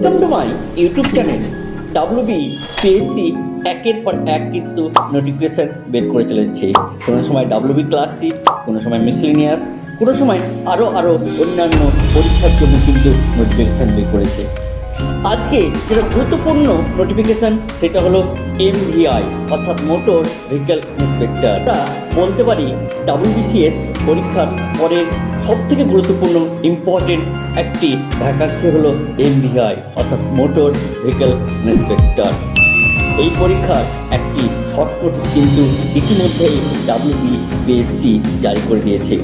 Welcome to my YouTube channel. WBPSC একের পর এক কিন্তু নোটিফিকেশন বের করে চলেছে। কোনো সময় WB ক্লার্কশিপ, কোনো সময় মিসেলেনিয়াস, কোনো সময় আরও অন্যান্য পরীক্ষার জন্য কিন্তু নোটিফিকেশন বের করেছে। আজকে যেটা গুরুত্বপূর্ণ নোটিফিকেশন সেটা হলো MVI অর্থাৎ মোটর ভেহিকল ইন্সপেক্টর। তা বলতে পারি WBCS পরীক্ষার পরের সবথেকে গুরুত্বপূর্ণ ইম্পর্টেন্ট একটি ভ্যাকান্সি হলো MVI অর্থাৎ মোটর ভেহিকল ইন্সপেক্টর। এই পরীক্ষার একটি শর্ট নোটিশ কিন্তু ইতিমধ্যেই WBPSC জারি করে দিয়েছে।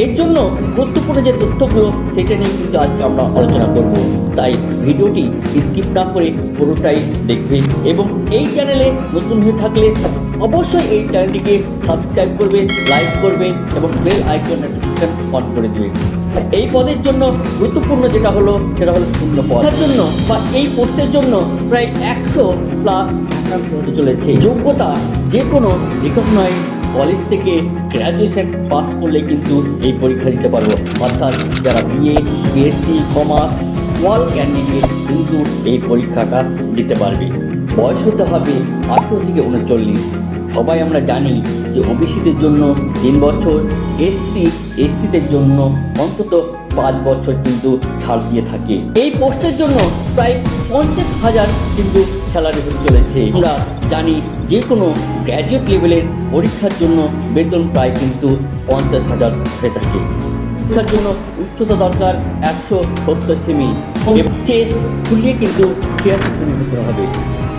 এর জন্য গুরুত্বপূর্ণ যে তথ্যগুলো সেটা নিয়ে কিন্তু আজকে আমরা আলোচনা করব, তাই ভিডিওটি স্কিপ না করে পুরোটাই দেখবে এবং এই চ্যানেলে নতুন হয়ে থাকলে অবশ্যই এই চ্যানেলটিকে সাবস্ক্রাইব করবে, লাইক করবে এবং বেল আইকন নোটিফিকেশন অন করে দেবে। এই পদের জন্য গুরুত্বপূর্ণ যেটা হলো সেটা হলো শূন্য পদের জন্য বা এই পোস্টের জন্য প্রায় 100+ ভ্যাকান্সি হতে চলেছে। যোগ্যতা যে কোনো রিকগনাইজ কলেজ থেকে গ্র্যাজুয়েশন পাস করলে কিন্তু এই পরীক্ষা দিতে পারবো, অর্থাৎ যারা BA, BSc, commerce all candidate কিন্তু এই পরীক্ষাটা দিতে পারবে। বয়স হতে হবে 18 থেকে 39। সবাই আমরা জানি যে ওবিসিদের জন্য 3 বছর, SC STদের জন্য অন্তত 5 বছর কিন্তু ছাড় দিয়ে থাকে। এই পোস্টের জন্য প্রায় 50,000 কিন্তু স্যালারি হতে চলেছে। আমরা জানি যে কোনো গ্র্যাজুয়েট লেভেলের পরীক্ষার জন্য বেতন প্রায় কিন্তু 50,000 হয়ে থাকে। পরীক্ষার জন্য উচ্চতা দরকার 170 সেমি এবং চেস্ট ফুলিয়ে কিন্তু 86 সেমি হতে হবে।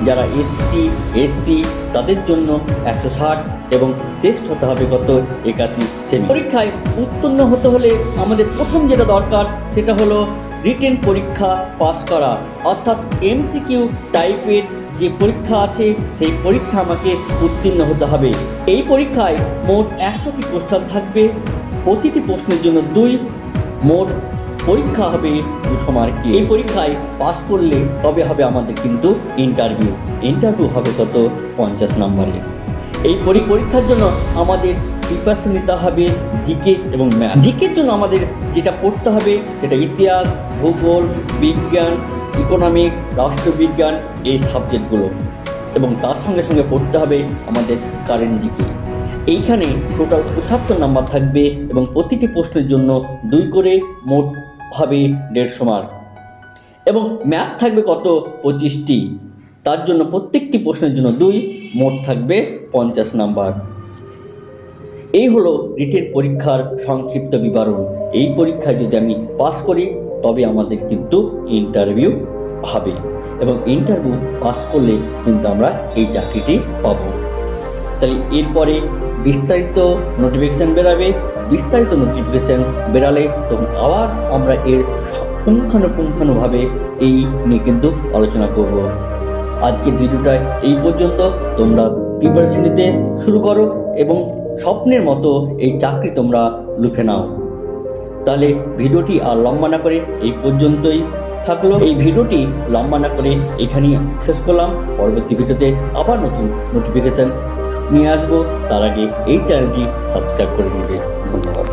যারা ST SC তাদের জন্য 160 এবং চেস্ট হতে হবে কত 81 সেমি। পরীক্ষায় উত্তীর্ণ হতে হলে আমাদের প্রথম যেটা দরকার সেটা হলো রিটেন পরীক্ষা পাস করা, অর্থাৎ MCQ টাইপের যে পরীক্ষা আছে সেই পরীক্ষা আমাকে উত্তীর্ণ হতে হবে। এই পরীক্ষায় মোট 100টি কোশ্চেন থাকবে, প্রতিটি প্রশ্নের জন্য 2, মোট পরীক্ষা হবে 200 মার্কের। এই পরীক্ষায় পাস করলে তবে হবে আমাদের কিন্তু ইন্টারভিউ হবে কত 50 নম্বরে। এই পরীক্ষার জন্য আমাদের প্রিপারেশন নিতে হবে জিকে এবং ম্যাথ। জিকের জন্য আমাদের যেটা পড়তে হবে সেটা ইতিহাস, ভূগোল, বিজ্ঞান, ইকোনমিক্স, রাষ্ট্রবিজ্ঞান এই সাবজেক্টগুলো এবং তার সঙ্গে সঙ্গে পড়তে হবে আমাদের কারেন্ট জিকে। এইখানে টোটাল 75 নাম্বার থাকবে এবং প্রতিটি প্রশ্নের জন্য 2 করে, মোট হবে 150 মার্ক এবং ম্যাথ থাকবে কত 25টি। তার জন্য প্রত্যেকটি প্রশ্নের জন্য 2, মোট থাকবে 50 নাম্বার। এই হলো রিটেন পরীক্ষার সংক্ষিপ্ত বিবরণ। এই পরীক্ষায় যদি আমি পাস করি তবে আমাদের কিন্তু ইন্টারভিউ হবে এবং ইন্টারভিউ পাস করলে কিন্তু আমরা এই চাকরিটি পাবো। তাহলে এরপরে বিস্তারিত নোটিফিকেশান বেরাবে। বিস্তারিত নোটিফিকেশান বেরালে তখন আবার আমরা এর পুঙ্খানুপুঙ্খানুভাবে এই নিয়ে কিন্তু আলোচনা করব। আজকের ভিডিওটা এই পর্যন্ত। তোমরা প্রিপারেশন নিতে শুরু করো এবং স্বপ্নের মতো এই চাকরি তোমরা লুফে নাও। তাহলে ভিডিওটি আর লম্বা না করে এই পর্যন্তই থাকলো। এই ভিডিওটি লম্বা না করে এখানেই শেষ করলাম। পরবর্তী ভিডিওতে আবার নতুন নোটিফিকেশান নিয়ে আসবো। তার আগে এই চ্যানেলটি সাবস্ক্রাইব করে নেবে। ধন্যবাদ।